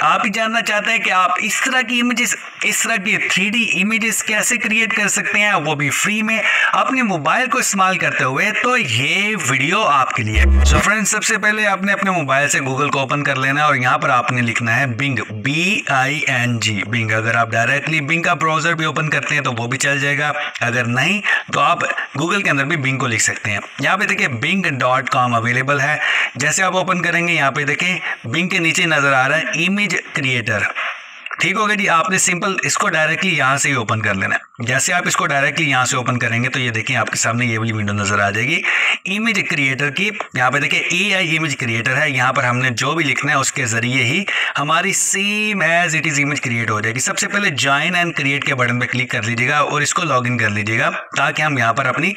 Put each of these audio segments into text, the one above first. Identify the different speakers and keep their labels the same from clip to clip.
Speaker 1: आप ही जानना चाहते हैं कि आप इस तरह की इमेजेस, इस तरह की 3D इमेजेस कैसे क्रिएट कर सकते हैं, वो भी फ्री में अपने मोबाइल को इस्तेमाल करते हुए, तो ये वीडियो आपके लिए। सो फ्रेंड्स, सबसे पहले आपने अपने मोबाइल से गूगल को ओपन कर लेना है और यहाँ पर आपने लिखना है बिंग, BING, बिंग। अगर आप डायरेक्टली बिंग का ब्राउजर भी ओपन करते हैं तो वो भी चल जाएगा, अगर नहीं तो आप गूगल के अंदर भी बिंग को लिख सकते हैं। यहाँ पे देखिए bing.com अवेलेबल है। जैसे आप ओपन करेंगे यहाँ पे देखें बिंग के नीचे नजर आ रहा है इमेज क्रिएटर। ठीक हो गया जी। आपने सिंपल इसको डायरेक्टली यहाँ से ही ओपन कर लेना है। जैसे आप इसको डायरेक्टली यहाँ से ओपन करेंगे तो ये देखिए आपके सामने ये वाली विंडो नजर आ जाएगी इमेज क्रिएटर की। यहाँ पे देखिए AI इमेज क्रिएटर है। यहाँ पर हमने जो भी लिखना है उसके जरिए ही हमारी same as it is image create हो जाएगी। सबसे पहले ज्वाइन एंड क्रिएट के बटन पे क्लिक कर लीजिएगा और इसको लॉग इन कर लीजिएगा ताकि हम यहाँ पर अपनी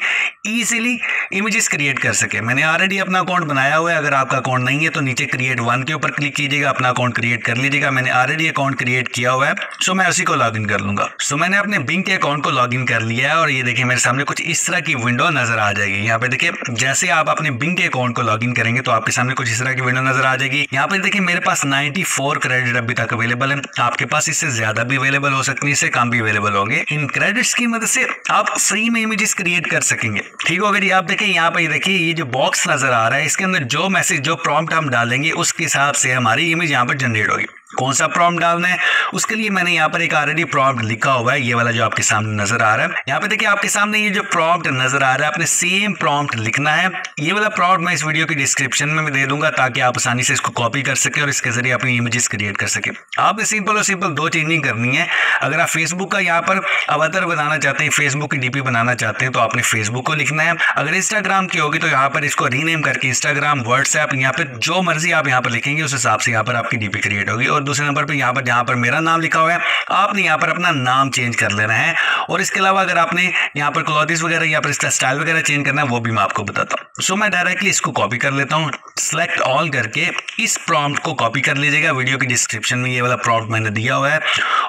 Speaker 1: ईजिली इमेजेस क्रिएट कर सके। मैंने ऑलरेडी अपना अकाउंट बनाया हुआ है। अगर आपका अकाउंट नहीं है तो नीचे क्रिएट 1 के ऊपर क्लिक कीजिएगा, अपना अकाउंट क्रिएट कर लीजिएगा। मैंने ऑलरेडी अकाउंट क्रिएट किया हुआ है, सो मैं उसी को लॉगिन कर लूंगा। सो मैंने अपने बिंग के अकाउंट को लॉगिन कर लिया है और ये देखिए मेरे सामने कुछ इस तरह की विंडो नजर आ जाएगी। यहाँ पे देखिए जैसे आप अपने बिंग के अकाउंट को लॉगिन करेंगे तो आपके सामने कुछ इस तरह की विंडो नजर आ जाएगी। यहाँ पे देखिए मेरे पास 94 क्रेडिट अभी तक अवेलेबल है। आपके पास इससे ज्यादा भी अवेलेबल हो सकती है, इससे कम भी अवेलेबल होंगे। इन क्रेडिट्स की मदद से आप फ्री में इमेजेस क्रिएट कर सकेंगे। ठीक हो गया। आप देखिए यहाँ पे देखिए ये जो बॉक्स नजर आ रहा है, इसके अंदर जो मैसेज, जो प्रॉम्प्ट हम डालेंगे उसके हिसाब से हमारी इमेज यहाँ पर जनरेट होगी। कौन सा प्रॉम्प्ट डालना है उसके लिए मैंने यहाँ पर एक ऑलरेडी प्रॉम्प्ट लिखा हुआ है, ये वाला जो आपके सामने नजर आ रहा है। यहाँ पे देखिए आपके सामने ये जो प्रॉम्प्ट नजर आ रहा है, आपने सेम प्रॉम्प्ट लिखना है। ये वाला प्रॉम्प्ट मैं इस वीडियो की डिस्क्रिप्शन में दे दूंगा ताकि आप आसानी से इसको कॉपी कर सके और इसके जरिए अपनी इमेजेस क्रिएट कर सके। आपने सिंपल और सिंपल 2 चेंजिंग करनी है। अगर आप फेसबुक का यहाँ पर अवतार बनाना चाहते हैं, फेसबुक की डीपी बनाना चाहते हैं तो आपने फेसबुक को लिखना है। अगर इंस्टाग्राम की होगी तो यहाँ पर इसको रीनेम करके इंस्टाग्राम, व्हाट्सएप, यहाँ पे जो मर्जी आप यहाँ पर लिखेंगे उस हिसाब से यहाँ पर आपकी डीपी क्रिएट होगी। और दूसरे नंबर पर यहाँ पर जहाँ पर मेरा नाम लिखा हुआ है आपने यहाँ पर अपना नाम चेंज कर लेना है। और इसके अलावा अगर आपने यहाँ पर क्लॉथिस वगैरह, यहाँ पर इसका स्टाइल वगैरह चेंज करना है वो भी मैं आपको बताता हूँ। सो मैं डायरेक्टली इसको कॉपी कर लेता हूँ। सेलेक्ट ऑल करके इस प्रॉम्प्ट को कॉपी कर लीजिएगा। वीडियो की डिस्क्रिप्शन में ये वाला प्रॉम्प्ट मैंने दिया हुआ है।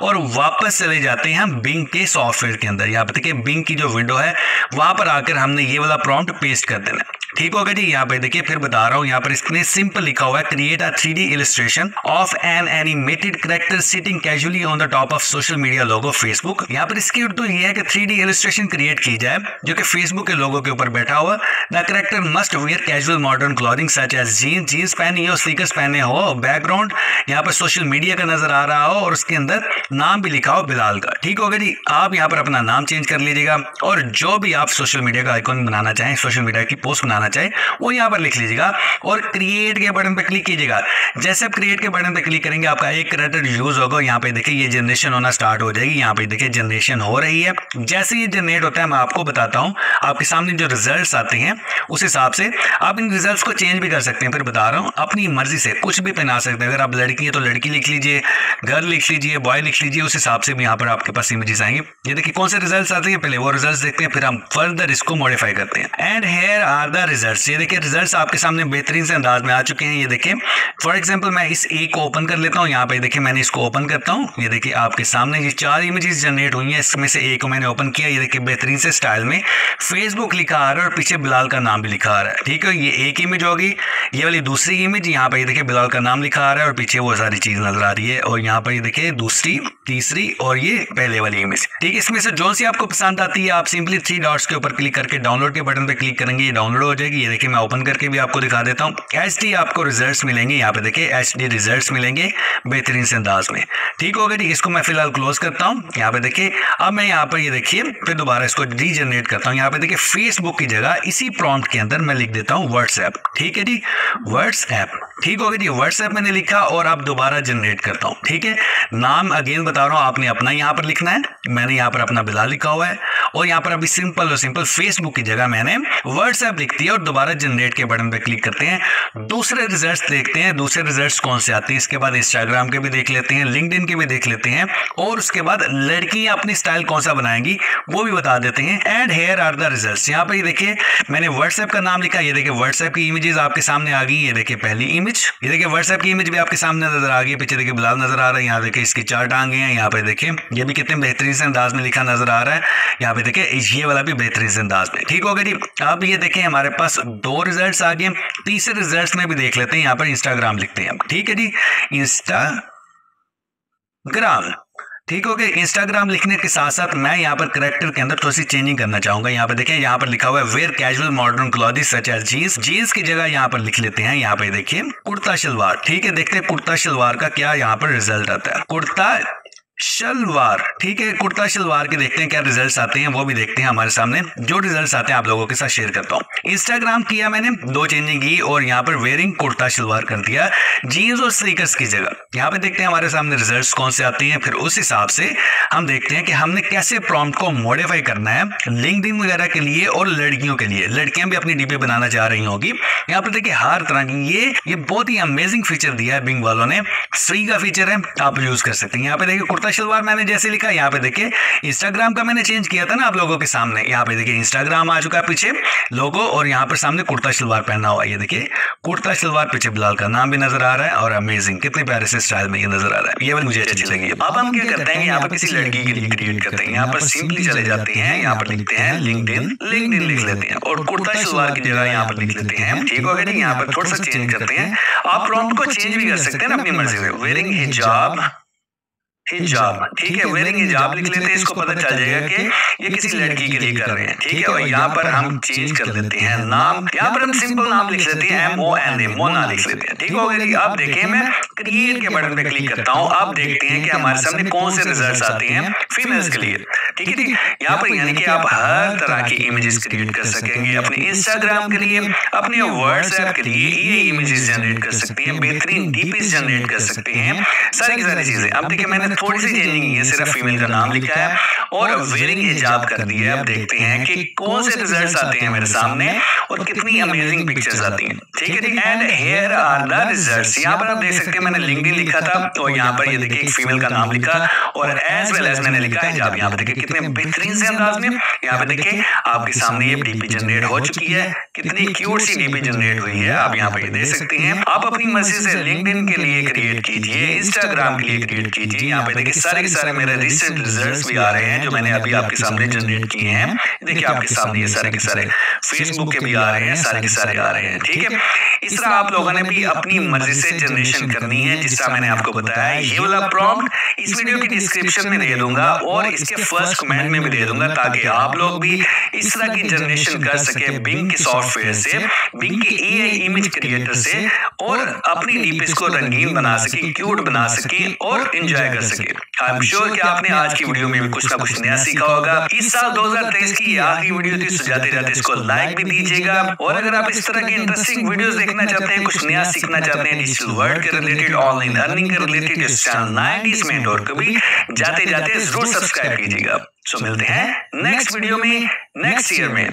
Speaker 1: और वापस चले जाते हैं हम बिंग के सॉफ्टवेयर के अंदर। यहाँ पर देखिए बिंग की जो विंडो है वहां पर आकर हमने ये वाला प्रॉम्प्ट पेस्ट कर देना है। ठीक हो गया जी। यहाँ पे देखिए फिर बता रहा हूँ, यहाँ पर इसने सिंपल लिखा हुआ है create a 3D illustration of an animated character sitting casually on the top of social media logo Facebook. यहाँ पर इसकी उर्दू ये है कि 3D इलस्ट्रेशन क्रिएट की जाए जो कि फेसबुक के लोगो के ऊपर बैठा हुआ। The character must wear casual modern clothing such as jeans पहनी हो, स्नीकर्स पहने हो, बैकग्राउंड यहाँ पर सोशल मीडिया का नजर आ रहा हो और उसके अंदर नाम भी लिखा हो बिलाल का। ठीक हो गया जी। आप यहाँ पर अपना नाम चेंज कर लीजिएगा और जो भी आप सोशल मीडिया का आइकॉन बनाना चाहें, सोशल मीडिया की पोस्ट बनाना चाहें वो यहाँ पर लिख लीजिएगा और क्रिएट के बटन पे क्लिक कीजिएगा। जैसे आप क्रिएट के बटन पे क्लिक करेंगे आपका एक कैरेक्टर यूज होगा। यहाँ पे देखिए ये जनरेशन होना स्टार्ट हो जाएगी। यहाँ पे देखिए जनरेशन हो रही है। जैसे ये जनरेट होता है मैं आपको बताता हूँ, आपके सामने जो रिजल्ट्स आते हैं उस हिसाब से आप इन रिजल्ट्स को चेंज भी कर सकते हैं। फिर बता रहा हूँ अपनी मर्जी से कुछ भी पहना सकते हैं। अगर आप लड़की है तो लड़की लिख लीजिए, गर्ल लिख लीजिए, बॉय लिख लीजिए, उस हिसाब से भी यहाँ पर आपके पास इमेजेस आएंगे। ये देखिए कौन से रिजल्ट्स आते हैं, पहले वो रिजल्ट्स देखते हैं फिर हम फर्दर इसको मॉडिफाई करते हैं। And here are the results. ये देखिए रिजल्ट्स आपके सामने बेहतरीन से अंदाज में आ चुके हैं। ये देखिए फॉर एग्जांपल मैं इस एक को ओपन कर लेता हूँ। यहाँ पे देखिए मैंने इसको ओपन करता हूँ। ये देखिए आपके सामने ये 4 इमेजेस जनरेट हुई हैं, इसमें से एक को मैंने ओपन किया। ये देखिए बेहतरीन से स्टाइल में फेसबुक लिखा आ रहा है और पीछे बिलाल का नाम भी लिखा आ रहा है। ठीक है, ये एक इमेज होगी। ये वाली दूसरी इमेज, यहाँ पे देखिए बिलाल का नाम लिखा आ रहा है और पीछे वो सारी चीज नजर आ रही है। और यहाँ पर ये देखिए दूसरी, तीसरी और ये पहले वाली इमेज। ठीक है, इसमें से जो सी आपको पसंद आती है आप सिंपली 3 डॉट्स के ऊपर क्लिक करके डाउनलोड के बटन पे क्लिक करेंगे, ये डाउनलोड हो जाएगी। ये देखिए मैं ओपन करके भी आपको दिखा देता हूँ। HD आपको रिजल्ट्स मिलेंगे। यहाँ पे देखिए HD रिजल्ट्स मिलेंगे बेहतरीन से अंदाज में। ठीक हो गया जी। इसको मैं फिलहाल क्लोज करता हूँ। यहाँ पे देखिए अब मैं यहाँ पर ये देखिए फिर दोबारा इसको रीजनरेट करता हूँ। यहाँ पे देखिए फेसबुक की जगह इसी प्रॉम्प्ट के अंदर मैं लिख देता हूँ व्हाट्सएप। ठीक है जी, व्हाट्सएप। ठीक हो गया जी, व्हाट्सएप मैंने लिखा और अब दोबारा जनरेट करता हूँ। ठीक है, नाम अगेन बता रहा हूँ आपने अपना यहाँ पर लिखना है। मैंने यहाँ पर अपना बिलाल लिखा हुआ है और यहाँ पर अभी सिंपल और सिंपल फेसबुक की जगह मैंने व्हाट्सएप लिख दिया और दोबारा जनरेट के बटन पे क्लिक करते हैं। दूसरे रिजल्ट्स देखते हैं, दूसरे रिजल्ट्स कौन से आते हैं। इसके बाद इंस्टाग्राम के भी देख लेते हैं, लिंक्डइन के भी देख लेते हैं और उसके बाद लड़कियां अपनी स्टाइल कौन सा बनाएंगी वो भी बता देते हैं। And here are the results. यहाँ पर ये देखिए मैंने व्हाट्सएप का नाम लिखा। ये देखिए व्हाट्सएप की इमेजेस आपके सामने आ गई। ये देखिए पहली इमेज, ये देखिए व्हाट्सएप की इमेज भी आपके सामने नजर आ गई। पीछे देखिए बिलाल नजर आ रहा है। यहाँ देखिए इसकी 4 टांगे हैं। यहाँ पे देखिए ये भी कितने बेहतरीन से अंदाज में लिखा नजर आ रहा है। यहाँ पे देखिए ये वाला भी बेहतरीन से अंदाज में। ठीक हो गया जी। अब ये देखें हमारे पास 2 रिजल्ट्स आ गए। तीसरे रिजल्ट्स में भी देख लेते हैं। यहाँ पर इंस्टाग्राम लिखते हैं। ठीक है जी, इंस्टा ग्राम। ठीक हो गया। इंस्टाग्राम लिखने के साथ साथ मैं यहाँ पर करेक्टर के अंदर थोड़ी सी चेंजिंग करना चाहूंगा। यहाँ पर देखिए, यहाँ पर लिखा हुआ है wear casual modern clothing such as jeans. Jeans की जगह यहाँ पर लिख लेते हैं, यहाँ पे देखिए कुर्ता शलवार। ठीक है, देखते हैं कुर्ता शलवार का क्या यहाँ पर रिजल्ट आता है। कुर्ता शलवार, ठीक है, कुर्ता शलवार के देखते हैं क्या रिजल्ट्स आते हैं, वो भी देखते हैं हमारे सामने। जो रिजल्ट्स आते हैं आप लोगों के साथ शेयर करता हूँ। इंस्टाग्राम किया मैंने, 2 चेंजिंग की और यहाँ पर वेयरिंग कुर्ता शलवार कर दिया जीन्स और स्नीकर्स की जगह। यहाँ पे देखते हैं हमारे सामने रिजल्ट्स कौन से आते हैं, फिर उस हिसाब से हम देखते हैं कि हमने कैसे प्रॉम्प्ट को मॉडिफाई करना है लिंक्डइन वगैरह के लिए और लड़कियों के लिए। लड़कियां भी अपनी डीपी बनाना चाह रही होंगी। यहाँ पर देखिए हर तरह की ये बहुत ही अमेजिंग फीचर दिया है बिंग वालों ने, फ्री का फीचर है, आप यूज कर सकते हैं। यहाँ पे देखिए कुर्ता शलवार मैंने जैसे लिखा, यहाँ पे देखिए इंस्टाग्राम का मैंने चेंज किया था ना आप लोगों के सामने। यहाँ पे देखिए इंस्टाग्राम आ चुका है पीछे लोगो और यहाँ पर सामने कुर्ता शलवार पहना हुआ है। ये देखिए कुर्ता शलवार, पीछे बिलाल का नाम भी नजर आ रहा है और अमेजिंग कितने प्यारे से स्टाइल में ये नजर आ रहा है। ये वाली मुझे अच्छी लगी। अब हम क्या करते हैं, यहाँ पर किसी लड़की के लिए क्रिएट करते हैं। यहाँ पर सिंपली चले जाते हैं, यहाँ पर लिखते हैं लिंक्डइन, लिंक्डइन लिख लेते हैं और कुर्ता शलवार की जगह यहाँ पर लिख लेते हैं। ठीक हो गया। यहाँ पर थोड़ा सा चेंज करते हैं। आप प्रॉम्प्ट को चेंज भी कर सकते हैं अपनी मर्जी से। वेयरिंग हिजाब, हिजाब, ठीक है, वेयरिंग हिजाब लिख लेते हैं। इसको पता चल जाएगा कि ये किसी लड़की के लिए कर रहे हैं। ठीक है, और यहाँ पर हम चेंज कर लेते हैं नाम। यहाँ पर हम सिंपल नाम लिख लेते हैं MONA, मोना लिख लेते हैं। ठीक हो गया। अब देखिए मैं क्रिएट के बटन पे क्लिक करता हूँ। अब देखते हैं कि हमारे सामने कौन से रिजल्ट्स आते हैं फीमेल्स के लिए। ठीक है, यहाँ पर यानी कि आप हर तरह की इमेजेस क्रिएट कर सकेंगे अपने इंस्टाग्राम के लिए, अपने व्हाट्सएप के लिए ये इमेजेस जनरेट कर सकते हैं, बेहतरीन डीपीज जनरेट कर सकते हैं, सारी की सारी चीजें। अब देखिए मैंने थोड़ी सी चेंजिंग है, सिर्फ फीमेल का नाम लिखा है और वेयरिंग हिजाब कर दिया है। अब देखते हैं कि कौन से रिजल्ट्स आते हैं मेरे सामने और कितनी अमेजिंग पिक्चर्स आती हैं। ठीक है, and here are the results. यहाँ पर आप देख सकते हैं मैंने लिंक्डइन लिखा था और यहाँ पर ये देखिए एक फीमेल का नाम लिखा और एज वेल एज मैंने लिखा हिजाब। यहाँ पर देखिए कितने बेहतरीन से अंदाज में यहाँ पे देखिए आपके सामने ये डीपी जनरेट हो चुकी है। कितनी क्यूट सी डीपी जनरेट हुई है, आप यहाँ पे देख सकते हैं। आप अपनी मर्जी से लिंक्डइन के लिए क्रिएट कीजिए, इंस्टाग्राम के लिए क्रिएट कीजिए। यहाँ पे देखिए सारे के सारे मेरे रिसेंट रिजल्ट्स भी आ रहे हैं जो मैंने अभी आपके सामने जनरेट किए हैं। देखिए आपके सामने ये सारे के सारे फेसबुक के भी आ रहे हैं, सारे के सारे आ रहे हैं। ठीक है, इस तरह आप लोगों ने भी अपनी मर्जी से जनरेशन करनी है जिस तरह मैंने आपको बताया। ये वाला प्रॉम्प्ट इस वीडियो की डिस्क्रिप्शन में दे दूंगा और इसके फर्स्ट कमेंट में भी दे दूंगा ताकि आप लोग भी इस तरह की जनरेशन कर सके बिंग के सॉफ्टवेयर से, बिंग के एआई इमेज क्रिएटर से और अपनी डीपीज को रंगीन बना सके, क्यूट बना सके और एंजॉय कर सके। आई एम श्योर कि आपने आज की वीडियो में भी कुछ ना कुछ नया सीखा होगा। इस साल 2023 की आखिरी वीडियो थी, तो जाते जाते इसको लाइक भी दीजिएगा और अगर आप इस तरह की इंटरेस्टिंग वीडियोस देखना चाहते हैं, कुछ नया सीखना चाहते हैं डिजिटल वर्ल्ड के रिलेटेड, ऑनलाइन अर्निंग के रिलेटेड, इस चैनल 90s में डॉट को भी जाते जाते जरूर सब्सक्राइब कीजिएगा। सो मिलते हैं नेक्स्ट वीडियो में नेक्स्ट ईयर में।